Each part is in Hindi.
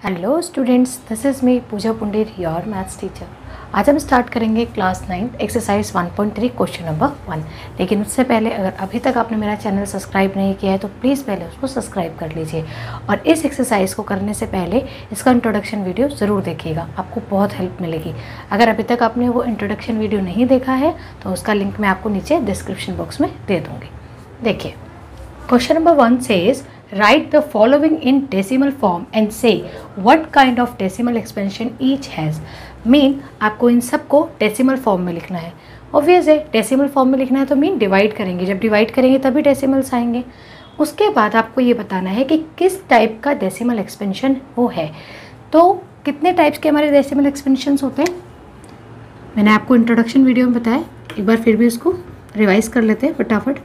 Hello students, this is me Pooja Pundir, your maths teacher. आज हम स्टार्ट करेंगे क्लास 9 एक्सरसाइज 1.3 क्वेश्चन नंबर 1। लेकिन उससे पहले अगर अभी तक आपने मेरा चैनल सब्सक्राइब नहीं किया है तो प्लीज़ पहले उसको सब्सक्राइब कर लीजिए। और इस एक्सरसाइज को करने से पहले इसका इंट्रोडक्शन वीडियो ज़रूर देखिएगा, आपको बहुत हेल्प मिलेगी। अगर अभी तक आपने वो इंट्रोडक्शन वीडियो नहीं देखा है तो उसका लिंक मैं आपको नीचे डिस्क्रिप्शन बॉक्स में दे दूँगी। देखिए, question number 1 says write the following in decimal form and say what kind of decimal expansion each has। Mean आपको इन सब को डेसिमल फॉर्म में लिखना है। ऑब्वियस है, डेसिमल फॉर्म में लिखना है तो मीन डिवाइड करेंगे, जब डिवाइड करेंगे तभी डेसिमल्स आएंगे। उसके बाद आपको ये बताना है कि किस टाइप का डेसिमल एक्सपेंशन वो है। तो कितने टाइप्स के हमारे डेसिमल एक्सपेंशंस होते हैं मैंने आपको इंट्रोडक्शन वीडियो में बताया, एक बार फिर भी उसको रिवाइज कर लेते हैं फटाफट।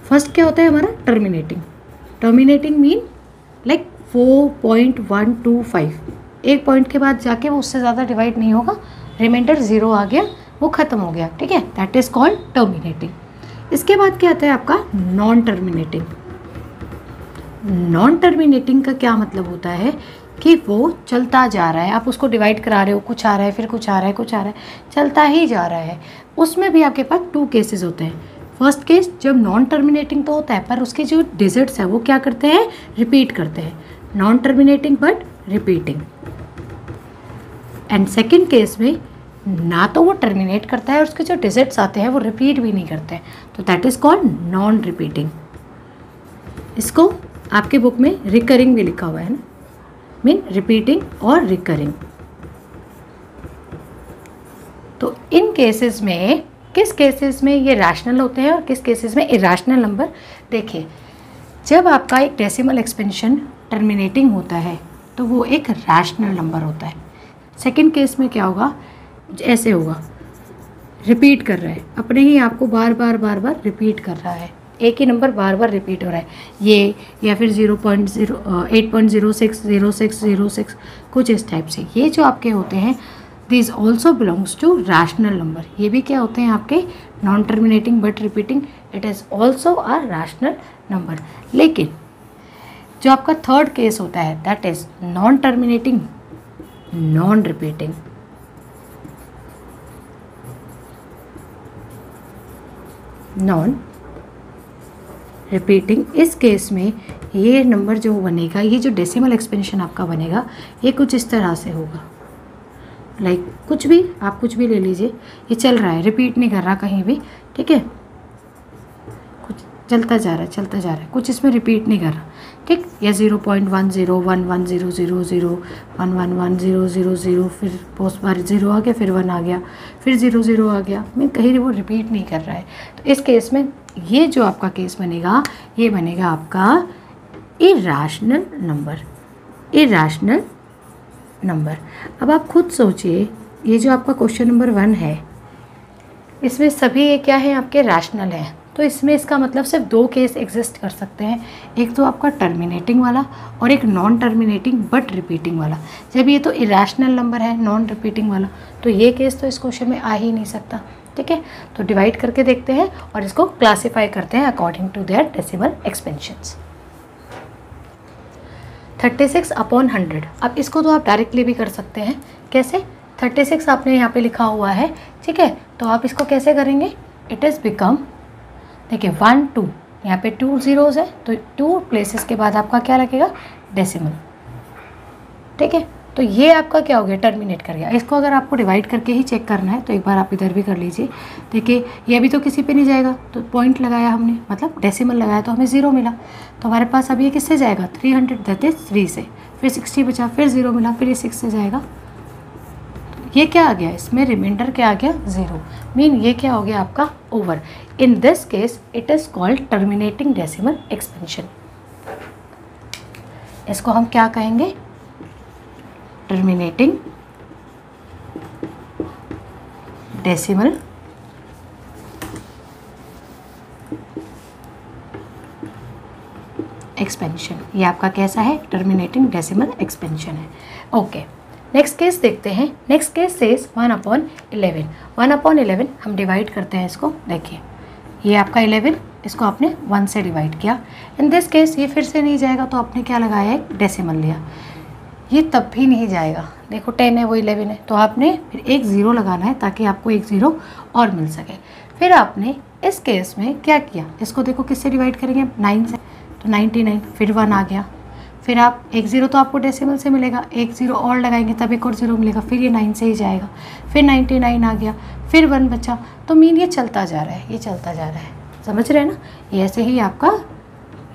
फर्स्ट क्या होता है हमारा टर्मिनेटिंग। टर्मिनेटिंग मीन लाइक 4.125, एक पॉइंट के बाद जाके वो उससे ज़्यादा डिवाइड नहीं होगा, रिमाइंडर 0 आ गया, वो ख़त्म हो गया, ठीक है, दैट इज़ कॉल्ड टर्मिनेटिंग। इसके बाद क्या आता है आपका नॉन टर्मिनेटिंग। नॉन टर्मिनेटिंग का क्या मतलब होता है कि वो चलता जा रहा है, आप उसको डिवाइड करा रहे हो, कुछ आ रहा है, फिर कुछ आ रहा है, कुछ आ रहा है, चलता ही जा रहा है। उसमें भी आपके पास 2 केसेस होते हैं। फर्स्ट केस जब नॉन टर्मिनेटिंग तो होता है पर उसके जो डिजिट्स है वो क्या करते हैं, रिपीट करते हैं। Non terminating but repeating. And second case में ना तो वो टर्मिनेट करता है और उसके जो डिजिट्स आते हैं वो रिपीट भी नहीं करते हैं, तो that is called non repeating. इसको आपके बुक में रिकरिंग भी लिखा हुआ है ना, मीन रिपीटिंग और रिकरिंग। तो इन केसेस में किस केसेस में ये रैशनल होते हैं और किस केसेस में इरैशनल नंबर। देखिए, जब आपका एक डेसिमल एक्सपेंशन टर्मिनेटिंग होता है तो वो एक रैशनल नंबर होता है। सेकंड केस में क्या होगा, ऐसे होगा, रिपीट कर रहा है, अपने ही आपको बार बार रिपीट कर रहा है, एक ही नंबर बार बार रिपीट हो रहा है, ये या फिर 8.06 कुछ इस टाइप से। ये जो आपके होते हैं this also belongs to rational number. ये भी क्या होते हैं आपके non terminating but repeating, it is also a rational number. लेकिन जो आपका थर्ड केस होता है that is non terminating non repeating. Non repeating, इस केस में ये नंबर जो बनेगा, ये जो डेसिमल एक्सपेंशन आपका बनेगा, ये कुछ इस तरह से होगा। लाइक कुछ भी, आप कुछ भी ले लीजिए, ये चल रहा है, रिपीट नहीं कर रहा कहीं भी, ठीक है, कुछ चलता जा रहा है, कुछ इसमें रिपीट नहीं कर रहा, ठीक। या 0.1011000011110000, फिर पोस्ट बार 0 आ गया, फिर 1 आ गया, फिर 0 आ गया, मैं कहीं वो रिपीट नहीं कर रहा है। तो इस केस में ये जो आपका केस बनेगा, ये बनेगा आपका इरैशनल नंबर। अब आप खुद सोचिए, ये जो आपका क्वेश्चन नंबर 1 है, इसमें सभी ये क्या है, आपके रैशनल हैं। तो इसमें इसका मतलब सिर्फ 2 केस एग्जिस्ट कर सकते हैं, एक तो आपका टर्मिनेटिंग वाला और एक नॉन टर्मिनेटिंग बट रिपीटिंग वाला। जब ये तो इरैशनल नंबर है, नॉन रिपीटिंग वाला, तो ये केस तो इस क्वेश्चन में आ ही नहीं सकता, ठीक है। तो डिवाइड करके देखते हैं और इसको क्लासीफाई करते हैं according to their decimal expansions. 36/100। अब इसको तो आप डायरेक्टली भी कर सकते हैं। कैसे? 36 आपने यहाँ पे लिखा हुआ है, ठीक है, तो आप इसको कैसे करेंगे, इट इज़ बिकम, देखिए 1 2, यहाँ पे 2 zeros है तो 2 प्लेसेस के बाद आपका क्या लगेगा, डेसिमल, ठीक है। तो ये आपका क्या हो गया, टर्मिनेट कर गया। इसको अगर आपको डिवाइड करके ही चेक करना है तो एक बार आप इधर भी कर लीजिए। देखिए, ये अभी तो किसी पे नहीं जाएगा, तो पॉइंट लगाया हमने, मतलब डेसिमल लगाया तो हमें 0 मिला, तो हमारे पास अब ये किससे जाएगा, 300, दैट इज 3 से, फिर 60 बचा, फिर 0 मिला, फिर ये 6 से जाएगा। ये क्या आ गया, इसमें रिमाइंडर क्या आ गया, 0, मीन ये क्या हो गया आपका over. In this case it is called terminating decimal expansion. इसको हम क्या कहेंगे, टर्मिनेटिंग डेसिमल एक्सपेंशन। ये आपका कैसा है, टर्मिनेटिंग डेसिमल एक्सपेंशन है। ओके, नेक्स्ट केस देखते हैं। Next case says 1/11। 1/11 हम डिवाइड करते हैं इसको। देखिए, ये आपका 11, इसको आपने 1 से डिवाइड किया। इन दिस केस ये फिर से नहीं जाएगा तो आपने क्या लगाया, एक डेसिमल लिया। ये तब भी नहीं जाएगा। देखो 10 है वो 11 है, तो आपने फिर एक ज़ीरो लगाना है ताकि आपको एक ज़ीरो और मिल सके। फिर आपने इस केस में क्या किया, इसको देखो किससे डिवाइड करेंगे, 9 से, तो 99, फिर 1 आ गया। फिर आप एक ज़ीरो तो आपको डेसिमल से मिलेगा, एक ज़ीरो और लगाएंगे तब एक और ज़ीरो मिलेगा, फिर ये 9 से ही जाएगा। फिर 99 आ गया, फिर 1 बचा। तो मीन ये चलता जा रहा है, ये चलता जा रहा है, समझ रहे हैं ना। ये ऐसे ही आपका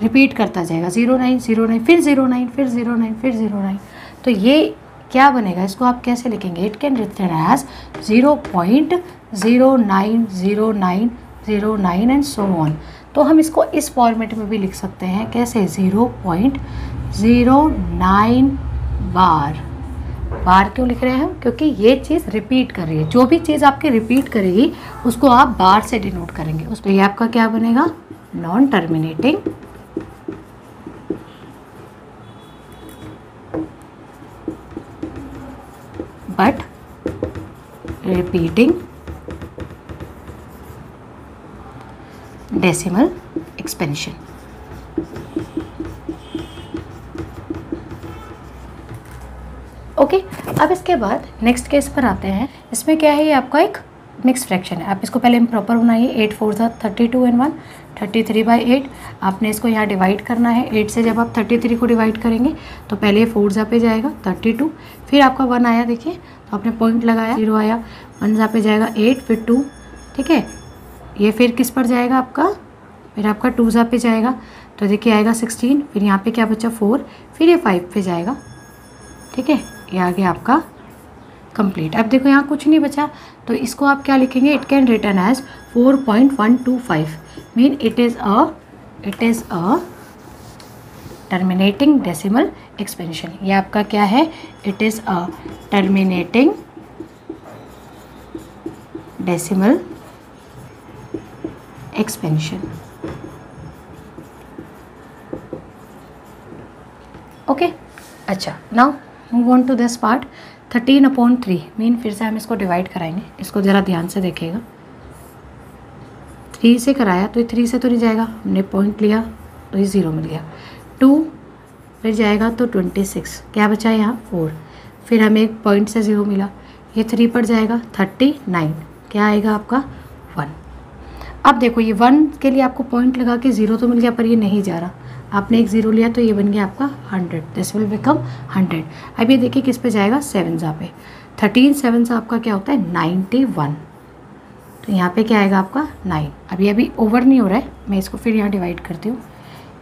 रिपीट करता जाएगा, 09 09 फिर 09 फिर 09 फिर 09। तो ये क्या बनेगा, इसको आप कैसे लिखेंगे, it can written as 0.090909 and so on. तो हम इसको इस फॉर्मेट में भी लिख सकते हैं, कैसे, 0.09 बार। बार क्यों लिख रहे हैं हम, क्योंकि ये चीज़ रिपीट कर रही है। जो भी चीज़ आपके रिपीट करेगी उसको आप बार से डिनोट करेंगे। उस तो ये आपका क्या बनेगा, non terminating but repeating decimal expansion. Okay, अब इसके बाद नेक्स्ट केस पर आते हैं। इसमें क्या है, ये आपका एक मिक्स फ्रैक्शन है। आप इसको पहले इम्प्रॉपर बनाइए, 8 4 32 एंड 1 33/8। आपने इसको यहाँ डिवाइड करना है। 8 से जब आप 33 को डिवाइड करेंगे तो पहले ये 4 पे जाएगा 32, फिर आपका 1 आया, देखिए तो आपने पॉइंट लगाया, 0 आया, 1 पे जाएगा 8, फिर 2, ठीक है। ये फिर किस पर जाएगा आपका, फिर आपका 2 पे जाएगा, तो देखिए आएगा 16, फिर यहाँ पे क्या बचा 4, फिर ये 5 पे जाएगा, ठीक है। ये आ गया आपका कंप्लीट। अब देखो यहाँ कुछ नहीं बचा, तो इसको आप क्या लिखेंगे, it can written as 4.125, mean it is a terminating decimal expansion. ये आपका क्या है, it is a terminating decimal expansion. Okay, अच्छा, now move on to this part. 13/3 mean फिर से हम इसको डिवाइड कराएंगे। इसको ज़रा ध्यान से देखिएगा, 3 से कराया तो ये 3 से तो नहीं जाएगा, हमने पॉइंट लिया तो ये 0 मिल गया। 2 फिर जाएगा तो 26, क्या बचा यहाँ 4, फिर हमें एक पॉइंट से 0 मिला, ये 3 पर जाएगा 39, क्या आएगा आपका 1। अब देखो ये 1 के लिए आपको पॉइंट लगा के 0 तो मिल गया, पर ये नहीं जा रहा, आपने एक 0 लिया तो ये बन गया आपका 100, दिस विल बिकम 100। अब ये देखिए किस पे जाएगा, 7 पे, 13 7 आपका क्या होता है 91, तो यहाँ पे क्या आएगा आपका 9। अभी ओवर नहीं हो रहा है, मैं इसको फिर यहाँ डिवाइड करती हूँ।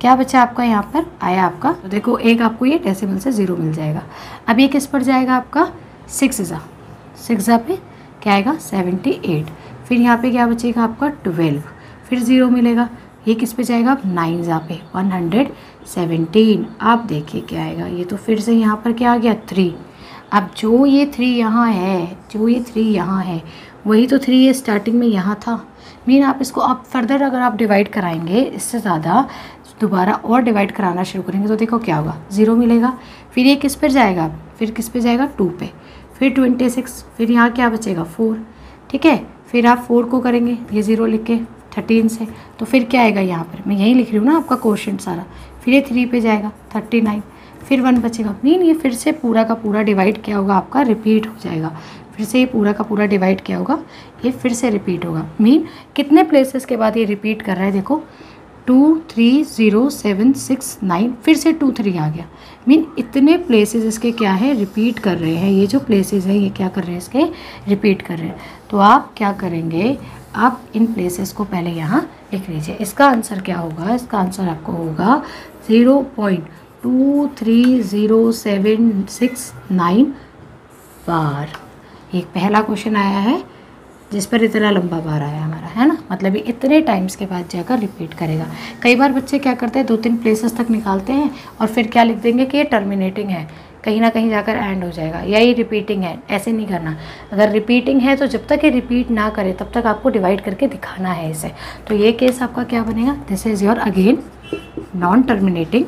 क्या बचा आपका, यहाँ पर आया आपका, तो देखो एक आपको ये डेसिमल से 0 मिल जाएगा। अब ये किस पर जाएगा आपका 6 पे क्या आएगा 78, फिर यहाँ पे क्या बचेगा आपका 12, फिर 0 मिलेगा, ये किस पे जाएगा 9 पे 117। आप देखिए क्या आएगा, ये तो फिर से यहाँ पर क्या आ गया 3। अब जो ये 3 यहाँ है, वही तो 3 ये स्टार्टिंग में यहाँ था। मीन आप इसको आप फर्दर अगर आप डिवाइड कराएंगे, इससे ज़्यादा दोबारा और डिवाइड कराना शुरू करेंगे तो देखो क्या होगा, 0 मिलेगा, फिर ये किस पर जाएगा, फिर किस पे जाएगा 2 पे, फिर 26, फिर यहाँ क्या बचेगा 4, ठीक है। फिर आप 4 को करेंगे, ये 0 लिख के 13 से, तो फिर क्या आएगा यहाँ पर, मैं यही लिख रही हूँ ना आपका क्वेश्चन सारा। फिर ये 3 पे जाएगा 39, फिर 1 बचेगा, मीन ये फिर से पूरा का पूरा डिवाइड क्या होगा आपका, रिपीट हो जाएगा। फिर से ये पूरा का पूरा डिवाइड क्या होगा, ये फिर से रिपीट होगा। मीन कितने प्लेसेस के बाद ये रिपीट कर रहा है, देखो 2 3 0 7 6 9, फिर से 2 3 आ गया। मीन इतने प्लेसेस इसके क्या है, रिपीट कर रहे हैं। ये जो प्लेसेस हैं ये क्या कर रहे हैं, इसके रिपीट कर रहे हैं। तो आप क्या करेंगे, आप इन प्लेसेस को पहले यहाँ लिख लीजिए। इसका आंसर क्या होगा, इसका आंसर आपको होगा 0.23079 बार। एक पहला क्वेश्चन आया है जिस पर इतना लंबा बार आया हमारा, है ना, मतलब ये इतने टाइम्स के बाद जाकर रिपीट करेगा। कई बार बच्चे क्या करते हैं, 2-3 प्लेसेस तक निकालते हैं और फिर क्या लिख देंगे कि ये टर्मिनेटिंग है, कहीं ना कहीं जाकर एंड हो जाएगा, या ये रिपीटिंग है। ऐसे नहीं करना, अगर रिपीटिंग है तो जब तक ये रिपीट ना करे तब तक आपको डिवाइड करके दिखाना है इसे। तो ये केस आपका क्या बनेगा, this is your again non terminating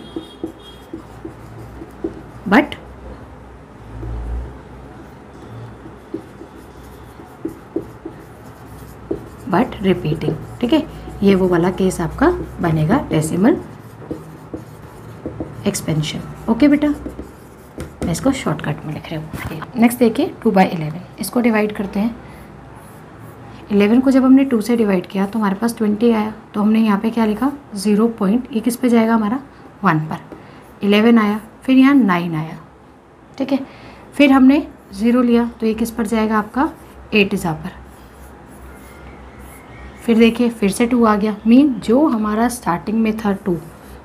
but repeating, ठीक है। ये वो वाला केस आपका बनेगा डेसिमल एक्सपेंशन। ओके बेटा। मैं इसको शॉर्टकट में लिख रही हूँ। नेक्स्ट देखिए 2/11, इसको डिवाइड करते हैं। 11 को जब हमने 2 से डिवाइड किया तो हमारे पास 20 आया, तो हमने यहाँ पे क्या लिखा 0 पॉइंट, ये किस पे जाएगा हमारा 1 पर। 11 आया, फिर यहाँ 9 आया, ठीक है, फिर हमने 0 लिया तो ये किस पर जाएगा आपका 8 इज़ा पर। फिर देखिए फिर से 2 आ गया, मीन जो हमारा स्टार्टिंग में था 2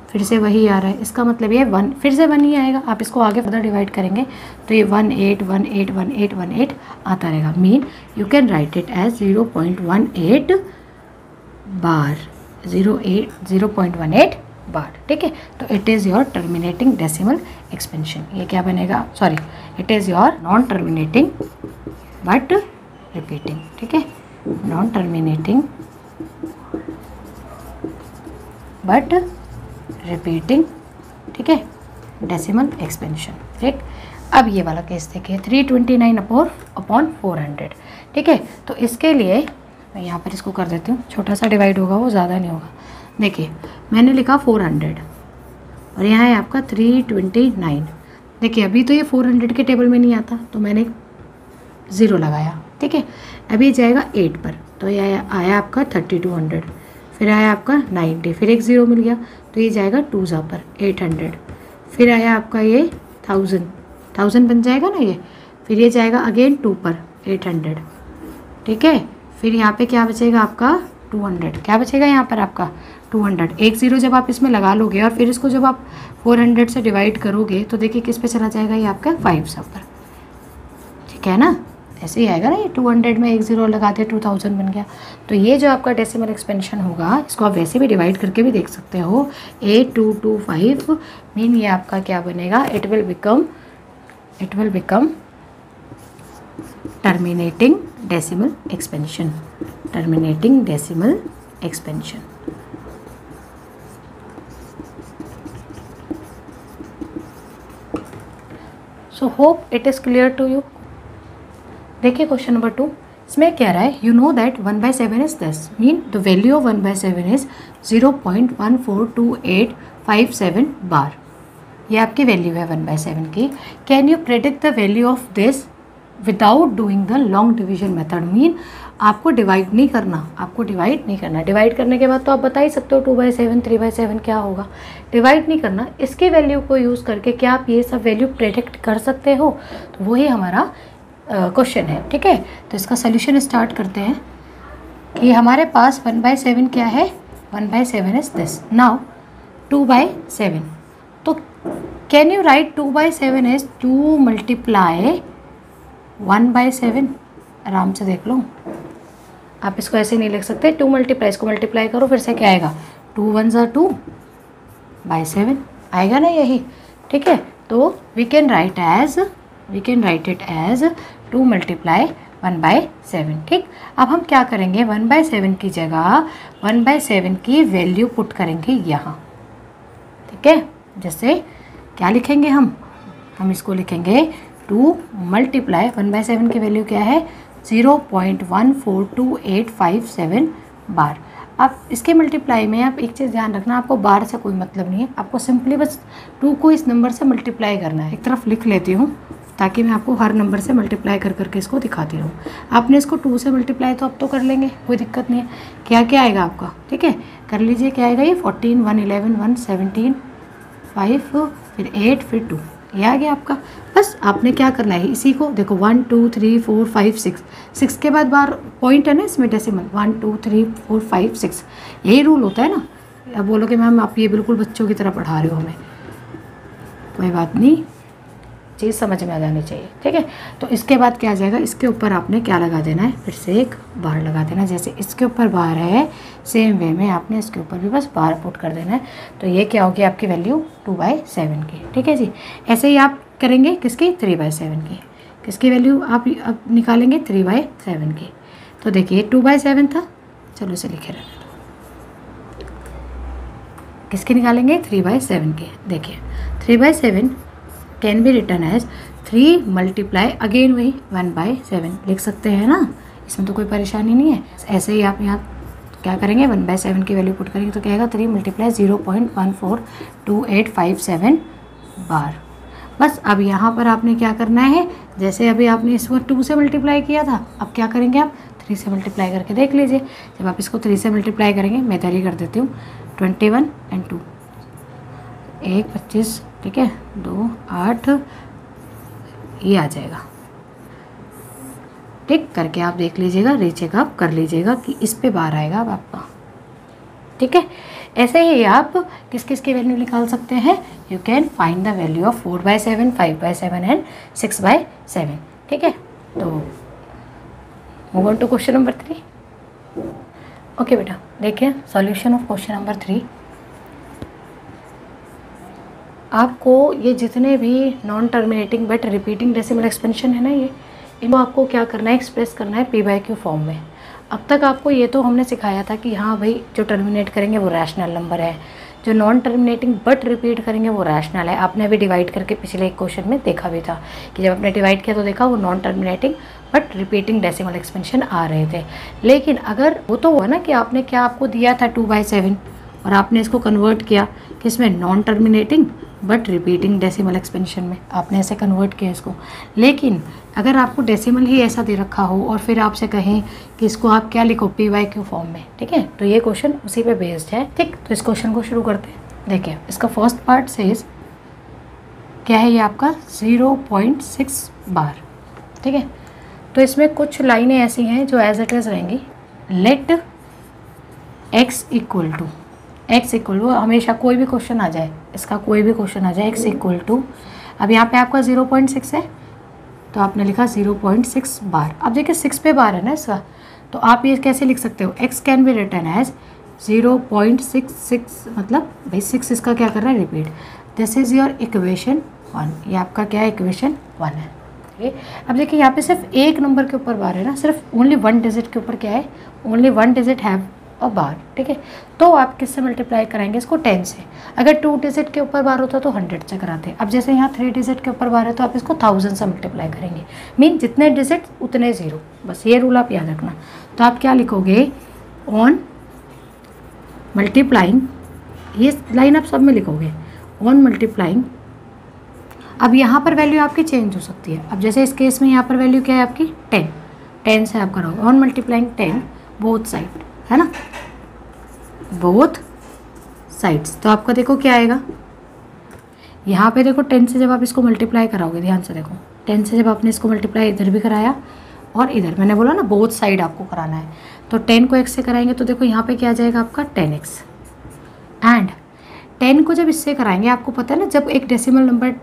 फिर से वही आ रहा है, इसका मतलब ये 1 फिर से 1 ही आएगा। आप इसको आगे फर्दर डिवाइड करेंगे तो ये 1 8 1 8 1 8 1 8 आता रहेगा। Mean you can write it as 0.18 bar, 0.18 bar, ठीक है। तो it is your terminating decimal expansion. ये क्या बनेगा, sorry, it is your non terminating but repeating, ठीक है, नॉन टर्मिनेटिंग बट रिपीटिंग, ठीक है, डेसिमल एक्सपेंशन, ठीक। अब ये वाला केस देखिए 329/400, ठीक है। तो इसके लिए मैं यहाँ पर इसको कर देती हूँ, छोटा सा डिवाइड होगा वो ज़्यादा नहीं होगा। देखिए मैंने लिखा 400 और यहाँ है आपका 329। देखिए अभी तो ये 400 के टेबल में नहीं आता तो मैंने 0 लगाया, ठीक है। अभी जाएगा 8 पर, तो ये आया आपका 3200, फिर आया आपका 90, फिर एक 0 मिल गया तो ये जाएगा 2 पर 800, फिर आया आपका ये 1000 बन जाएगा ना ये, फिर ये जाएगा अगेन 2 पर 800, ठीक है। फिर यहाँ पे क्या बचेगा आपका 200, क्या बचेगा यहाँ पर आपका 200। एक 0 जब आप इसमें लगा लोगे और फिर इसको जब आप 400 से डिवाइड करोगे तो देखिए किस पे चला जाएगा ये आपका 5 पर, ठीक है ना, ऐसे ही आएगा ना। ये 200 में एक 0 लगा दिया 2000 बन गया। तो ये जो आपका डेसिमल एक्सपेंशन होगा इसको आप वैसे भी डिवाइड करके भी देख सकते हो, 8225, मीन ये आपका क्या बनेगा, it will become terminating decimal expansion, terminating decimal expansion. So hope it is clear to you. देखिए क्वेश्चन नंबर 2, इसमें कह रहा है you know that 1/7 is this, mean the value of 1/7 is 0.142857 bar. ये आपकी वैल्यू है 1/7 की। Can you predict the value of this without doing the long division method, mean आपको डिवाइड नहीं करना, डिवाइड करने के बाद तो आप बता ही सकते हो 2/7 3/7 क्या होगा, डिवाइड नहीं करना, इसके वैल्यू को यूज़ करके क्या आप ये सब वैल्यू प्रेडिक्ट कर सकते हो, तो वही हमारा क्वेश्चन है, ठीक है। तो इसका सोल्यूशन स्टार्ट करते हैं कि हमारे पास 1/7 क्या है, 1/7 इज दिस। नाउ 2/7, तो can you right 2/7 is 2 multiply 1/7, आराम से देख लो, आप इसको ऐसे नहीं लिख सकते, 2 मल्टीप्लाई, इसको मल्टीप्लाई करो फिर से क्या आएगा 2 1 ज़ा 2/7 आएगा ना यही, ठीक है। तो we can write it as 2 multiply 1/7, ठीक। अब हम क्या करेंगे, 1/7 की जगह 1/7 की वैल्यू पुट करेंगे यहाँ, ठीक है। जैसे क्या लिखेंगे हम इसको लिखेंगे 2 मल्टीप्लाई 1/7 की वैल्यू क्या है 0.142857 बार। अब इसके मल्टीप्लाई में आप एक चीज़ ध्यान रखना, आपको बार से कोई मतलब नहीं है, आपको सिंपली बस 2 को इस नंबर से मल्टीप्लाई करना है। एक तरफ लिख लेती हूँ ताकि मैं आपको हर नंबर से मल्टीप्लाई कर करके इसको दिखाती रहूँ। आपने इसको 2 से मल्टीप्लाई तो अब तो कर लेंगे, कोई दिक्कत नहीं है। क्या क्या आएगा आपका, ठीक है, कर लीजिए। क्या आएगा ये 14 1 11 1 17 5 फिर 8 फिर 2, ये आ गया आपका। बस आपने क्या करना है, इसी को देखो 1 2 3 4 5 6 के बाद बार पॉइंट है ना इसमें डेसिमल, 1 2 3 4 5 6, यही रूल होता है ना। अब बोलोगे मैम आप ये बिल्कुल बच्चों की तरह पढ़ा रहे हो हमें, कोई बात नहीं, चीज़ समझ में आ जानी चाहिए, ठीक है। तो इसके बाद क्या आ जाएगा, इसके ऊपर आपने क्या लगा देना है, फिर से एक बार लगा देना। जैसे इसके ऊपर बार है सेम वे में आपने इसके ऊपर भी बस बार पुट कर देना है। तो ये क्या होगी आपकी वैल्यू 2/7 की, ठीक है जी। ऐसे ही आप करेंगे किसकी 3/7 की, किसकी वैल्यू आप अब निकालेंगे 3/7 की। तो देखिए 2/7 था, चलो इसे लिखे रहने दो, किसकी निकालेंगे 3/7 की। देखिए 3/7 can be return as 3 multiply again वही 1/7 लिख सकते हैं ना, इसमें तो कोई परेशानी नहीं है। ऐसे ही आप यहाँ क्या करेंगे 1/7 की वैल्यू पुट करेंगे तो क्या आएगा 3 मल्टीप्लाई 0.142857 बार। बस अब यहाँ पर आपने क्या करना है, जैसे अभी आपने इसको 2 से मल्टीप्लाई किया था, अब क्या करेंगे आप 3 से मल्टीप्लाई करके देख लीजिए। जब आप इसको 3 से मल्टीप्लाई करेंगे, मैं इधर ही कर देती हूँ, 21 एंड 2, 1 25, ठीक है, 2 8, ये आ जाएगा। टिक करके आप देख लीजिएगा, रीचेक आप कर लीजिएगा कि इस पे बार आएगा अब आपका, ठीक है। ऐसे ही आप किस किस की वैल्यू निकाल सकते हैं, you can find the value of 4/7, 5/7 and 6/7, ठीक है। तो move on to question number 3। Okay बेटा, देखिए सॉल्यूशन ऑफ क्वेश्चन नंबर 3। आपको ये जितने भी non terminating but repeating decimal expansion है ना, ये इनको आपको क्या करना है, एक्सप्रेस करना है p/q फॉर्म में। अब तक आपको ये तो हमने सिखाया था कि हाँ भाई जो टर्मिनेट करेंगे वो रैशनल नंबर है, जो नॉन टर्मिनेटिंग बट रिपीट करेंगे वो रैशनल है। आपने अभी डिवाइड करके पिछले एक क्वेश्चन में देखा भी था कि जब आपने डिवाइड किया तो देखा वो non terminating but repeating decimal expansion आ रहे थे। लेकिन अगर वो तो हुआ ना कि आपने क्या आपको दिया था 2/7 और आपने इसको कन्वर्ट किया किसमें, non terminating but repeating decimal expansion में, आपने ऐसे कन्वर्ट किया इसको। लेकिन अगर आपको डेसिमल ही ऐसा दे रखा हो और फिर आपसे कहें कि इसको आप क्या लिखो p/q फॉर्म में, ठीक है, तो ये क्वेश्चन उसी पे बेस्ड है, ठीक। तो इस क्वेश्चन को शुरू करते हैं। देखिए इसका फर्स्ट पार्ट सेज क्या है, ये आपका 0.6 बार, ठीक है। तो इसमें कुछ लाइनें ऐसी हैं जो एज इट इज रहेंगी। लेट x इक्वल टू, हमेशा कोई भी क्वेश्चन आ जाए, इसका कोई भी क्वेश्चन आ जाए, x इक्वल टू, अब यहाँ पे आपका 0.6 है तो आपने लिखा 0.6 बार। अब देखिए 6 पे बार है ना इसका, तो आप ये कैसे लिख सकते हो, x can be written as 0.66, मतलब भाई 6 इसका क्या कर रहा है, repeat. This is your equation 1, ये आपका क्या है, इक्वेशन 1 है, ठीक है। अब देखिए यहाँ पे सिर्फ एक नंबर के ऊपर बार है ना, सिर्फ ओनली 1 डिजिट के ऊपर क्या है, ओनली 1 डिजिट हैव और बार, ठीक है। तो आप किससे मल्टीप्लाई कराएंगे इसको, 10 से। अगर 2 डिजिट के ऊपर बार होता तो 100 से कराते। अब जैसे यहाँ 3 डिजिट के ऊपर बार है तो आप इसको 1000 से मल्टीप्लाई करेंगे, मीन जितने डिजिट उतने ज़ीरो, बस ये रूल आप याद रखना। तो आप क्या लिखोगे, ऑन मल्टीप्लाइंग, ये लाइन आप सब में लिखोगे, ऑन मल्टीप्लाइंग। अब यहाँ पर वैल्यू आपकी चेंज हो सकती है। अब जैसे इस केस में यहाँ पर वैल्यू क्या है आपकी 10 से आप करोगे ऑन मल्टीप्लाइंग 10 बोथ साइड, है ना, बोथ साइड्स। तो आपका देखो क्या आएगा, यहाँ पे देखो 10 से जब आप इसको मल्टीप्लाई कराओगे, ध्यान से देखो 10 से जब आपने इसको मल्टीप्लाई इधर भी कराया और इधर, मैंने बोला ना बोथ साइड आपको कराना है, तो 10 को x से कराएंगे तो देखो यहाँ पे क्या आ जाएगा आपका 10x। एंड 10 को जब इससे कराएंगे, आपको पता है ना जब एक डेसिमल नंबर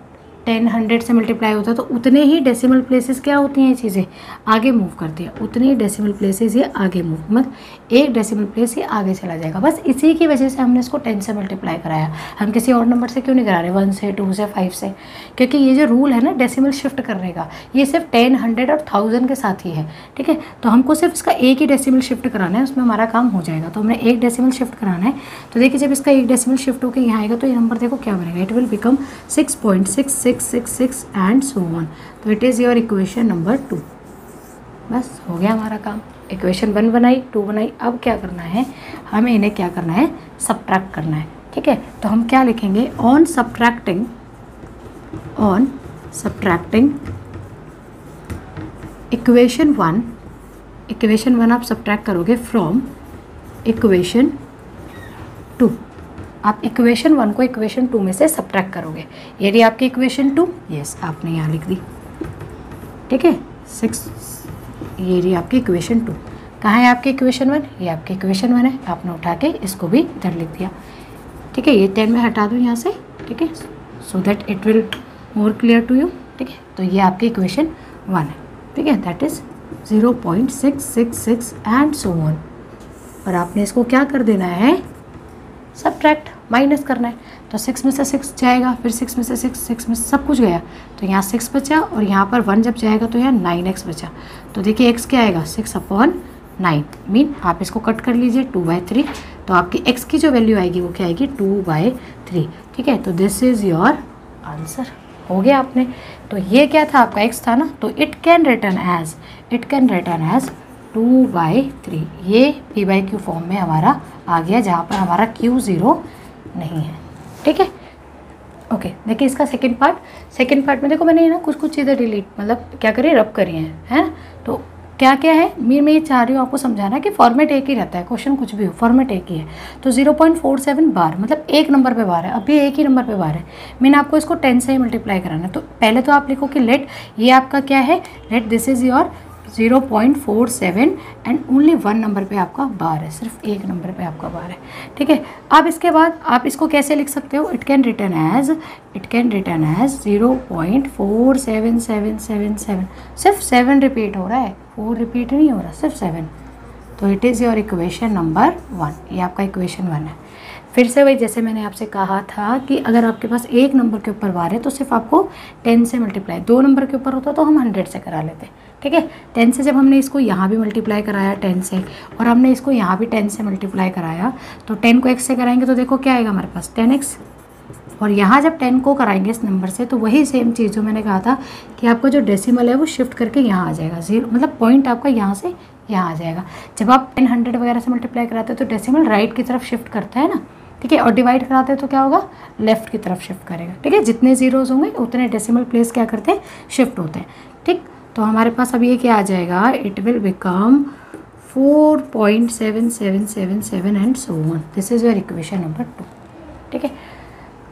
10 100 से मल्टीप्लाई होता है तो उतने ही डेसिमल प्लेसेस क्या होती हैं, ये चीज़ें आगे मूव करती हैं, उतने ही डेसिमल प्लेसेस ये आगे मूव, मतलब एक डेसिमल प्लेस ये आगे चला जाएगा। बस इसी की वजह से हमने इसको 10 से मल्टीप्लाई कराया। हम किसी और नंबर से क्यों नहीं करा रहे, 1 से 2 से 5 से, क्योंकि ये जो रूल है ना डेसिमल शिफ्ट करने का, ये सिर्फ 10 100 और 1000 के साथ ही है, ठीक है। तो हमको सिर्फ इसका एक ही डेसिमल शिफ्ट कराना है, उसमें हमारा काम हो जाएगा। तो हमने एक डेसिमल शिफ्ट कराना है। तो देखिए जब इसका एक डेसिमल शिफ्ट होकर यहाँ आएगा तो ये नंबर देखो क्या बनेगा, it will become 6.6666 and so on. तो it is your equation number 2। बस हो गया हमारा काम, इक्वेशन 1 बनाई, 2 बनाई। अब क्या करना है, हमें इन्हें क्या करना है, सब्ट्रैक्ट करना है, ठीक है। तो हम क्या लिखेंगे, ऑन सब्ट्रैक्टिंग इक्वेशन 1 आप सब्ट्रैक्ट करोगे फ्रॉम इक्वेशन 2। आप इक्वेशन 1 को इक्वेशन 2 में से सब्ट्रैक्ट करोगे। ये रही आपकी इक्वेशन 2, यस आपने यहाँ लिख दी, ठीक है। 6, ये रही आपकी इक्वेशन 2। कहाँ है आपकी इक्वेशन 1, ये आपकी इक्वेशन 1 है, आपने उठा के इसको भी इधर लिख दिया, ठीक है। ये 10 में हटा दूँ यहाँ से, ठीक है, so that it will more clear to you, ठीक है। तो ये आपकी इक्वेशन 1 है, ठीक है, that is 0.666 and so on. और आपने इसको क्या कर देना है, सब्ट्रैक्ट, माइनस करना है। तो 6 में से 6 जाएगा, फिर 6 में से 6 में से सब कुछ गया, तो यहाँ 6 बचा और यहाँ पर 1 जब जाएगा तो यहाँ 9x बचा। तो देखिए x क्या आएगा, 6/9, मीन आप इसको कट कर लीजिए 2/3। तो आपकी x की जो वैल्यू आएगी वो क्या आएगी, 2/3, ठीक है। तो दिस इज़ योर आंसर, हो गया आपने। तो ये क्या था, आपका x था ना, तो इट कैन रिटर्न एज 2/3। ये p/q फॉर्म में हमारा आ गया, जहाँ पर हमारा q 0 नहीं है, ठीक है। ओके देखिए इसका सेकंड पार्ट में देखो मैंने ना कुछ चीज़ें डिलीट मतलब क्या करी रब करी हैं, है ना। तो क्या क्या है मैं ये चाह रही हूँ आपको समझाना कि फॉर्मेट एक ही रहता है, क्वेश्चन कुछ भी हो फॉर्मेट एक ही है। तो 0.47 बार मतलब एक नंबर पे बार है, अभी एक ही नंबर पे बार है, मैंने आपको इसको 10 से ही मल्टीप्लाई कराना है। तो पहले तो आप लिखो कि लेट ये आपका क्या है, let this is your 0.47 and only 1 number पे आपका बार है, सिर्फ एक नंबर पे आपका बार है, ठीक है। अब इसके बाद आप इसको कैसे लिख सकते हो, इट कैन रिटर्न एज 0.47777, सिर्फ 7 रिपीट हो रहा है, 4 रिपीट नहीं हो रहा, सिर्फ 7। तो it is your equation number 1, ये आपका इक्वेशन 1 है। फिर से वही जैसे मैंने आपसे कहा था कि अगर आपके पास एक नंबर के ऊपर बार है तो सिर्फ आपको 10 से मल्टीप्लाई, 2 नंबर के ऊपर होता तो हम 100 से करा लेते, ठीक है। 10 से जब हमने इसको यहाँ भी मल्टीप्लाई कराया 10 से, और हमने इसको यहाँ भी 10 से मल्टीप्लाई कराया, तो 10 को x से कराएंगे तो देखो क्या आएगा हमारे पास 10x, और यहाँ जब 10 को कराएंगे इस नंबर से तो वही सेम चीज़ जो मैंने कहा था कि आपका जो डेसिमल है वो शिफ्ट करके यहाँ आ जाएगा, 0 मतलब पॉइंट आपका यहाँ से यहाँ आ जाएगा। जब आप 10 100 वगैरह से मल्टीप्लाई कराते हैं तो डेसिमल राइट की तरफ शिफ्ट करता है ना, ठीक है, और डिवाइड कराते हैं तो क्या होगा, लेफ्ट की तरफ शिफ्ट करेगा, ठीक है। जितने जीरोज़ होंगे उतने डेसिमल प्लेस क्या करते हैं, शिफ्ट होते हैं, ठीक। तो हमारे पास अब ये क्या आ जाएगा, it will become 4.7777 and so on, this is your equation number 2, ठीक है।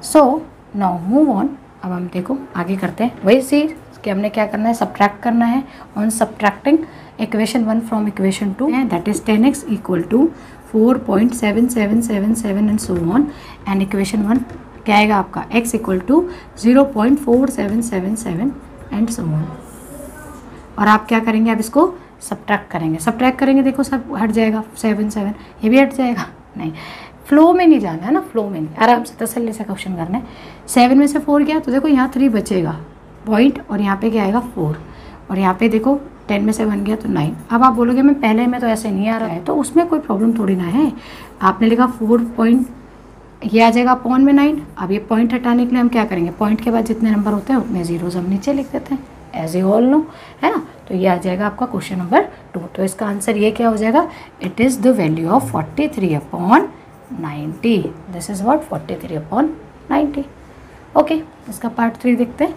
सो नाउ मूव ऑन, अब हम देखो आगे करते हैं वही चीज़ कि हमने क्या करना है, सब्ट्रैक्ट करना है। On subtracting equation 1 from equation 2 that is 10x equal to 4.7777 and so on, and equation 1 क्या आएगा आपका, x equal to 0.4777 and so on. और आप क्या करेंगे, आप इसको सब्ट्रैक्ट करेंगे, देखो सब हट जाएगा, 7 ये भी हट जाएगा, नहीं फ्लो में नहीं जाना है ना, फ्लो में नहीं, आराम से तसल्ली से क्वेश्चन करना है। 7 में से 4 गया तो देखो यहाँ 3 बचेगा पॉइंट, और यहाँ पे क्या आएगा 4, और यहाँ पे देखो 10 में से 1 गया तो 9। अब आप बोलोगे मैं पहले में तो ऐसे नहीं आ रहा है, तो उसमें कोई प्रॉब्लम थोड़ी ना है, आपने लिखा 4 पॉइंट, ये आ जाएगा अपॉन में 9। अब ये पॉइंट हटाने के लिए हम क्या करेंगे, पॉइंट के बाद जितने नंबर होते हैं उतने जीरोज हम नीचे लिख देते हैं, एज यू ऑल नो, है ना। तो ये आ जाएगा आपका क्वेश्चन नंबर 2। तो इसका आंसर ये क्या हो जाएगा, it is the value of 43/90, this is what 43/90। Okay, इसका पार्ट 3 देखते हैं।